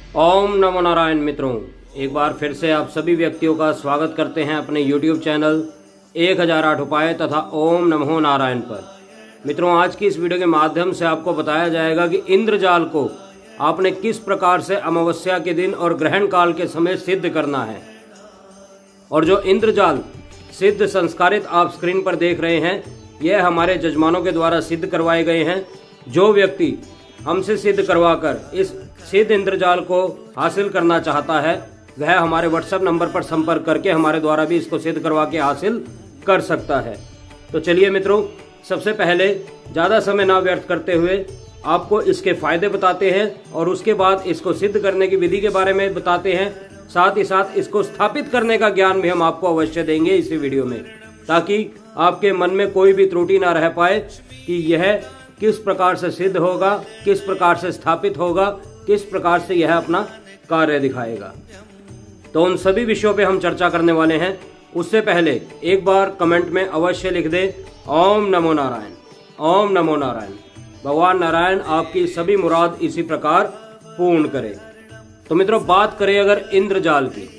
ओम नमो नारायण। मित्रों, एक बार फिर से आप सभी व्यक्तियों का स्वागत करते हैं अपने YouTube चैनल 1008 उपाय तथा ओम नमो नारायण पर। मित्रों, आज की इस वीडियो के माध्यम से आपको बताया जाएगा कि इंद्रजाल को आपने किस प्रकार से अमावस्या के दिन और ग्रहण काल के समय सिद्ध करना है। और जो इंद्रजाल सिद्ध संस्कारित आप स्क्रीन पर देख रहे हैं, यह हमारे जजमानों के द्वारा सिद्ध करवाए गए हैं। जो व्यक्ति हमसे सिद्ध करवाकर इस सिद्ध इंद्रजाल को हासिल करना चाहता है, वह हमारे व्हाट्सएप नंबर पर संपर्क करके हमारे द्वारा भी इसको सिद्ध करवा के हासिल कर सकता है। तो चलिए मित्रों, सबसे पहले ज़्यादा समय ना व्यर्थ करते हुए आपको इसके फायदे बताते हैं और उसके बाद इसको सिद्ध करने की विधि के बारे में बताते हैं। साथ ही साथ इसको स्थापित करने का ज्ञान भी हम आपको अवश्य देंगे इसी वीडियो में, ताकि आपके मन में कोई भी त्रुटि ना रह पाए कि यह किस प्रकार से सिद्ध होगा, किस प्रकार से स्थापित होगा, किस प्रकार से यह अपना कार्य दिखाएगा। तो उन सभी विषयों पे हम चर्चा करने वाले हैं। उससे पहले एक बार कमेंट में अवश्य लिख दे ओम नमो नारायण, ओम नमो नारायण। भगवान नारायण आपकी सभी मुराद इसी प्रकार पूर्ण करे। तो मित्रों, बात करें अगर इंद्रजाल की,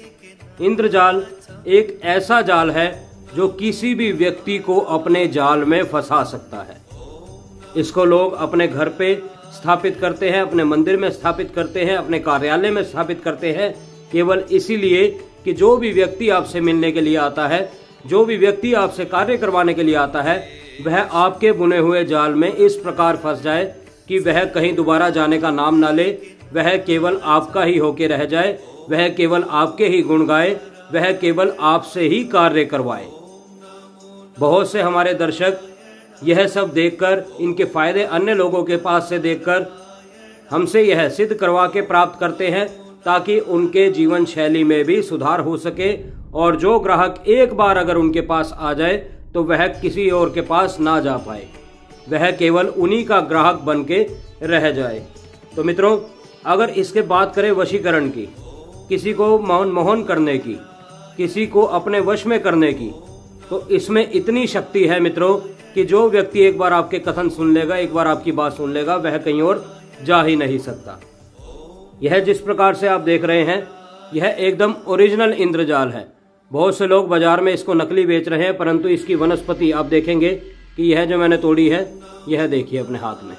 इंद्रजाल एक ऐसा जाल है जो किसी भी व्यक्ति को अपने जाल में फंसा सकता है। इसको लोग अपने घर पे स्थापित करते हैं, अपने मंदिर में स्थापित करते हैं, अपने कार्यालय में स्थापित करते हैं, केवल इसीलिए कि जो भी व्यक्ति आपसे मिलने के लिए आता है, जो भी व्यक्ति आपसे कार्य करवाने के लिए आता है, वह आपके बुने हुए जाल में इस प्रकार फंस जाए कि वह कहीं दोबारा जाने का नाम ना ले, वह केवल आपका ही होके रह जाए, वह केवल आपके ही गुण गाए, वह केवल आपसे ही कार्य करवाए। बहुत से हमारे दर्शक यह सब देखकर, इनके फायदे अन्य लोगों के पास से देखकर हमसे यह सिद्ध करवा के प्राप्त करते हैं, ताकि उनके जीवन शैली में भी सुधार हो सके और जो ग्राहक एक बार अगर उनके पास आ जाए तो वह किसी और के पास ना जा पाए, वह केवल उन्हीं का ग्राहक बन के रह जाए। तो मित्रों, अगर इसके बात करें वशीकरण की, किसी को मोहन करने की, किसी को अपने वश में करने की, तो इसमें इतनी शक्ति है मित्रों कि जो व्यक्ति एक बार आपके कथन सुन लेगा, एक बार आपकी बात सुन लेगा, वह कहीं और जा ही नहीं सकता। यह जिस प्रकार से आप देख रहे हैं, यह एकदम ओरिजिनल इंद्रजाल है। बहुत से लोग बाजार में इसको नकली बेच रहे हैं, परंतु इसकी वनस्पति आप देखेंगे कि यह जो मैंने तोड़ी है, यह देखिए अपने हाथ में,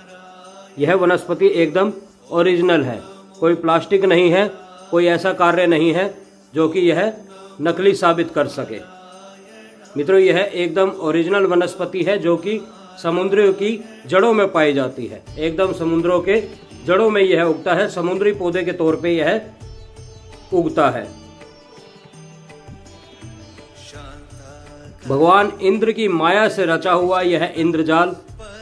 यह वनस्पति एकदम ओरिजिनल है। कोई प्लास्टिक नहीं है, कोई ऐसा कार्य नहीं है जो कि यह नकली साबित कर सके। मित्रों, यह एकदम ओरिजिनल वनस्पति है जो कि समुद्रों की जड़ों में पाई जाती है। एकदम समुद्रों के जड़ों में यह उगता है, समुद्री पौधे के तौर पे यह उगता है। भगवान इंद्र की माया से रचा हुआ यह इंद्रजाल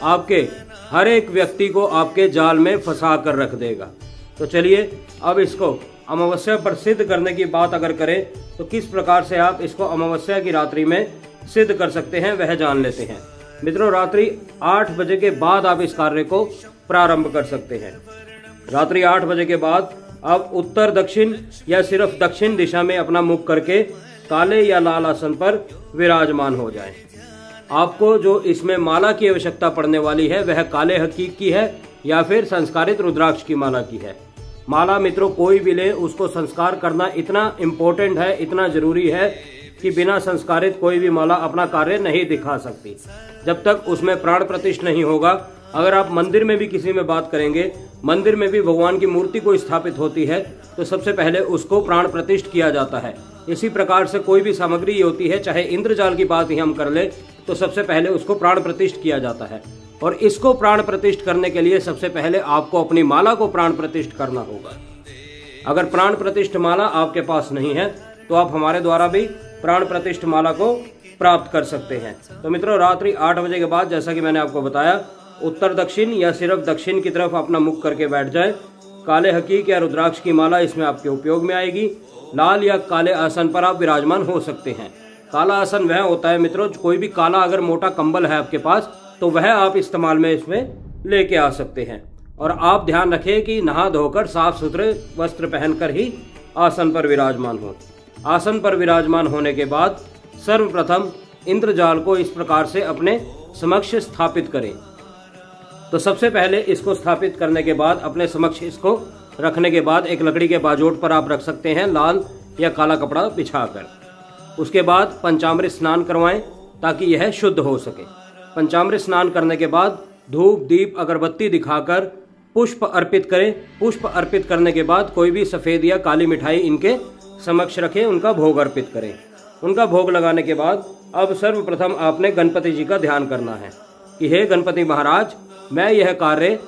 आपके हर एक व्यक्ति को आपके जाल में फंसा कर रख देगा। तो चलिए अब इसको अमावस्या पर सिद्ध करने की बात अगर करें, तो किस प्रकार से आप इसको अमावस्या की रात्रि में सिद्ध कर सकते हैं वह जान लेते हैं। मित्रों, रात्रि 8 बजे के बाद आप इस कार्य को प्रारंभ कर सकते हैं। रात्रि 8 बजे के बाद आप उत्तर दक्षिण या सिर्फ दक्षिण दिशा में अपना मुख करके काले या लाल आसन पर विराजमान हो जाएं। आपको जो इसमें माला की आवश्यकता पड़ने वाली है, वह काले हकीक की है या फिर संस्कारित रुद्राक्ष की माला की है। माला मित्रों कोई भी ले, उसको संस्कार करना इतना इम्पोर्टेंट है, इतना जरूरी है कि बिना संस्कारित कोई भी माला अपना कार्य नहीं दिखा सकती, जब तक उसमें प्राण प्रतिष्ठ नहीं होगा। अगर आप मंदिर में भी किसी में बात करेंगे, मंदिर में भी भगवान की मूर्ति को स्थापित होती है, तो सबसे पहले उसको प्राण प्रतिष्ठ किया जाता है। इसी प्रकार से कोई भी सामग्री होती है, चाहे इंद्रजाल की बात ही हम कर ले, तो सबसे पहले उसको प्राण प्रतिष्ठ किया जाता है। और इसको प्राण प्रतिष्ठ करने के लिए सबसे पहले आपको अपनी माला को प्राण प्रतिष्ठ करना होगा। अगर प्राण प्रतिष्ठ माला आपके पास नहीं है, तो आप हमारे द्वारा भी प्राण प्रतिष्ठ माला को प्राप्त कर सकते हैं। तो मित्रों, रात्रि 8 बजे के बाद, जैसा कि मैंने आपको बताया, उत्तर दक्षिण या सिर्फ दक्षिण की तरफ अपना मुख करके बैठ जाए। काले हकीक या रुद्राक्ष की माला इसमें आपके उपयोग में आएगी। लाल या काले आसन पर आप विराजमान हो सकते हैं। काला आसन वह होता है मित्रों, कोई भी काला अगर मोटा कंबल है आपके पास, तो वह आप इस्तेमाल में इसमें लेके आ सकते हैं। और आप ध्यान रखें कि नहा धोकर साफ सुथरे वस्त्र पहनकर ही आसन पर विराजमान हो। आसन पर विराजमान होने के बाद सर्वप्रथम इंद्रजाल को इस प्रकार से अपने समक्ष स्थापित करें। तो सबसे पहले इसको स्थापित करने के बाद अपने समक्ष इसको रखने के बाद एक लकड़ी के बाजोट पर आप रख सकते हैं लाल या काला कपड़ा बिछाकर। उसके बाद पंचामृत स्नान करवाएं ताकि यह शुद्ध हो सके। पंचामृत स्नान करने के बाद धूप दीप अगरबत्ती दिखाकर पुष्प अर्पित करें। पुष्प अर्पित करने के बाद कोई भी सफ़ेद या काली मिठाई इनके समक्ष रखें, उनका भोग अर्पित करें। उनका भोग लगाने के बाद अब सर्वप्रथम आपने गणपति जी का ध्यान करना है कि हे गणपति महाराज, मैं यह कार्य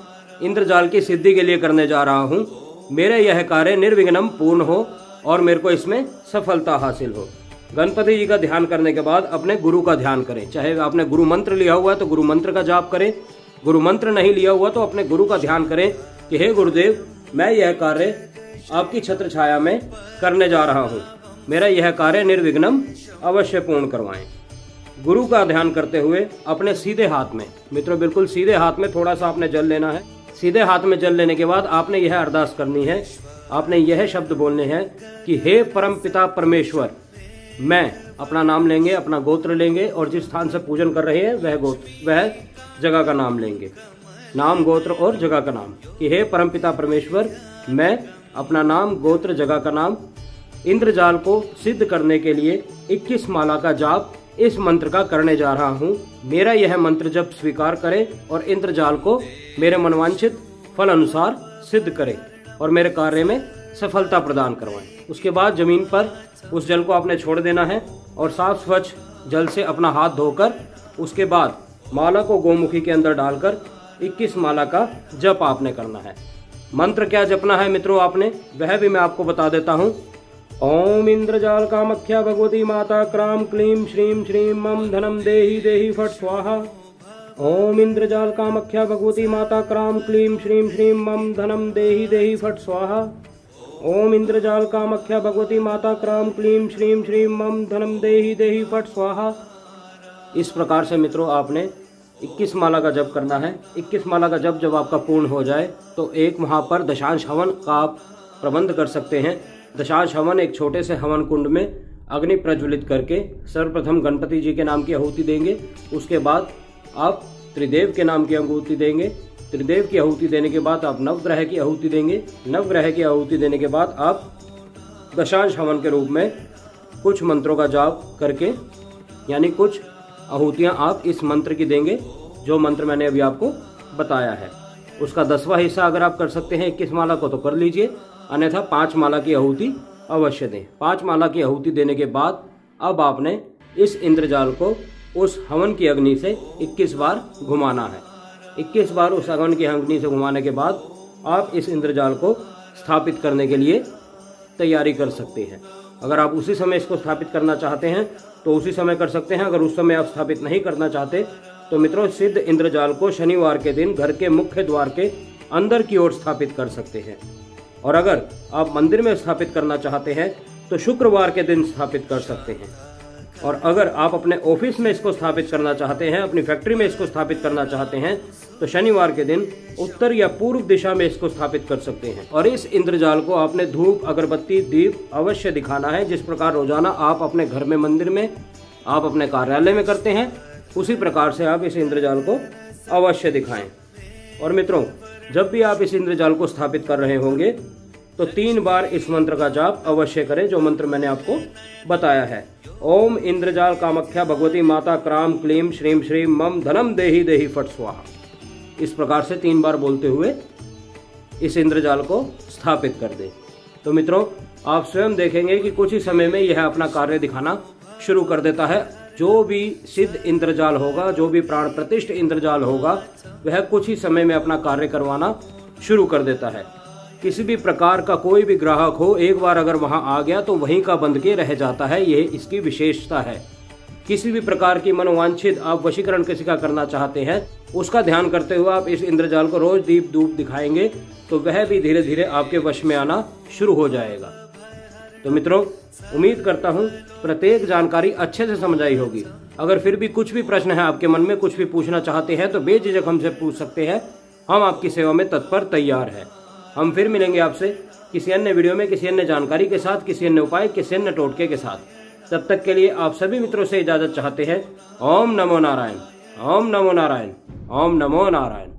इंद्रजाल की सिद्धि के लिए करने जा रहा हूँ। मेरा यह कार्य निर्विघ्नम पूर्ण हो और मेरे को इसमें सफलता हासिल हो। गणपति जी का ध्यान करने के बाद अपने गुरु का ध्यान करें। चाहे आपने गुरु मंत्र लिया हुआ है तो गुरु मंत्र का जाप करें, गुरु मंत्र नहीं लिया हुआ तो अपने गुरु का ध्यान करें कि हे गुरुदेव, मैं यह कार्य आपकी छत्र छाया में करने जा रहा हूँ। मेरा यह कार्य निर्विघ्नम अवश्य पूर्ण करवाएं। गुरु का ध्यान करते हुए अपने सीधे हाथ में, मित्रों बिल्कुल सीधे हाथ में थोड़ा सा आपने जल लेना है। सीधे हाथ में जल लेने के बाद आपने यह अरदास करनी है, आपने यह शब्द बोलने हैं कि हे परम पिता परमेश्वर, मैं अपना नाम लेंगे, अपना गोत्र लेंगे और जिस स्थान से पूजन कर रहे हैं वह गोत्र, वह जगह का नाम लेंगे, नाम गोत्र और जगह का नाम, कि हे परमपिता परमेश्वर, मैं अपना नाम गोत्र जगह का नाम इंद्रजाल को सिद्ध करने के लिए 21 माला का जाप इस मंत्र का करने जा रहा हूँ। मेरा यह मंत्र जब स्वीकार करें और इंद्रजाल को मेरे मनवांछित फल अनुसार सिद्ध करें और मेरे कार्य में सफलता प्रदान करवाएं। उसके बाद जमीन पर उस जल को आपने छोड़ देना है और साफ स्वच्छ जल से अपना हाथ धोकर उसके बाद माला को गोमुखी के अंदर डालकर 21 माला का जप आपने करना है। मंत्र क्या जपना है मित्रों आपने, वह भी मैं आपको बता देता हूँ। ओम इंद्रजाल कामख्या भगवती माता क्राम क्लीम श्रीम श्रीम मम धनम देहि देहि फट स्वाहा। ओम इंद्रजाल कामख्या भगवती माता क्राम क्लीम श्रीम श्रीम मम धनम देहि देहि फट स्वाहा। ओम इंद्रजाल कामख्या भगवती माता क्राम क्लीम श्रीम श्रीम मम धनम देहि देहि फट स्वाहा। इस प्रकार से मित्रों आपने 21 माला का जप करना है। 21 माला का जप जब आपका पूर्ण हो जाए तो एक वहाँ पर दशांश हवन का आप प्रबंध कर सकते हैं। दशांश हवन एक छोटे से हवन कुंड में अग्नि प्रज्वलित करके सर्वप्रथम गणपति जी के नाम की आहुति देंगे। उसके बाद आप त्रिदेव के नाम की आहुति देंगे। त्रिदेव की आहुति देने के बाद आप नवग्रह की आहुति देंगे। नवग्रह की आहुति देने के बाद आप दशांश हवन के रूप में कुछ मंत्रों का जाप करके, यानी कुछ आहुतियाँ आप इस मंत्र की देंगे जो मंत्र मैंने अभी आपको बताया है। उसका 10वां हिस्सा अगर आप कर सकते हैं 21 माला को तो कर लीजिए, अन्यथा 5 माला की आहुति अवश्य दें। 5 माला की आहुति देने के बाद अब आपने इस इंद्रजाल को उस हवन की अग्नि से 21 बार घुमाना है। 21 बार उस हवन की अग्नि से घुमाने के बाद आप इस इंद्रजाल को स्थापित करने के लिए तैयारी कर सकते हैं। अगर आप उसी समय इसको स्थापित करना चाहते हैं तो उसी समय कर सकते हैं। अगर उस समय आप स्थापित नहीं करना चाहते तो मित्रों सिद्ध इंद्रजाल को शनिवार के दिन घर के मुख्य द्वार के अंदर की ओर स्थापित कर सकते हैं। और अगर आप मंदिर में स्थापित करना चाहते हैं तो शुक्रवार के दिन स्थापित कर सकते हैं। और अगर आप अपने ऑफिस में इसको स्थापित करना चाहते हैं, अपनी फैक्ट्री में इसको स्थापित करना चाहते हैं तो शनिवार के दिन उत्तर या पूर्व दिशा में इसको स्थापित कर सकते हैं। और इस इंद्रजाल को आपने धूप अगरबत्ती दीप अवश्य दिखाना है। जिस प्रकार रोजाना आप अपने घर में, मंदिर में, आप अपने कार्यालय में करते हैं, उसी प्रकार से आप इस इंद्रजाल को अवश्य दिखाएं। और मित्रों जब भी आप इस इंद्रजाल को स्थापित कर रहे होंगे तो 3 बार इस मंत्र का जाप अवश्य करें जो मंत्र मैंने आपको बताया है। ओम इंद्रजाल कामख्या भगवती माता क्राम क्लीम श्रीम श्रीम मम धनम देहि देहि फट स्वाहा। इस प्रकार से 3 बार बोलते हुए इस इंद्रजाल को स्थापित कर दें। तो मित्रों आप स्वयं देखेंगे कि कुछ ही समय में यह अपना कार्य दिखाना शुरू कर देता है। जो भी सिद्ध इंद्रजाल होगा, जो भी प्राण प्रतिष्ठ इंद्रजाल होगा, वह कुछ ही समय में अपना कार्य करवाना शुरू कर देता है। किसी भी प्रकार का कोई भी ग्राहक हो, एक बार अगर वहां आ गया तो वहीं का बंध के रह जाता है। यह इसकी विशेषता है। किसी भी प्रकार की मनोवांछित आप वशीकरण किसी का करना चाहते हैं, उसका ध्यान करते हुए आप इस इंद्रजाल को रोज दीप धूप दिखाएंगे तो वह भी धीरे धीरे आपके वश में आना शुरू हो जाएगा। तो मित्रों उम्मीद करता हूँ प्रत्येक जानकारी अच्छे से समझ आई होगी। अगर फिर भी कुछ भी प्रश्न है आपके मन में, कुछ भी पूछना चाहते हैं तो बेझिझक हमसे पूछ सकते हैं। हम आपकी सेवा में तत्पर तैयार हैं। हम फिर मिलेंगे आपसे किसी अन्य वीडियो में, किसी अन्य जानकारी के साथ, किसी अन्य उपाय, किसी अन्य टोटके के साथ। तब तक के लिए आप सभी मित्रों से इजाजत चाहते हैं। ओम नमो नारायण, ओम नमो नारायण, ओम नमो नारायण।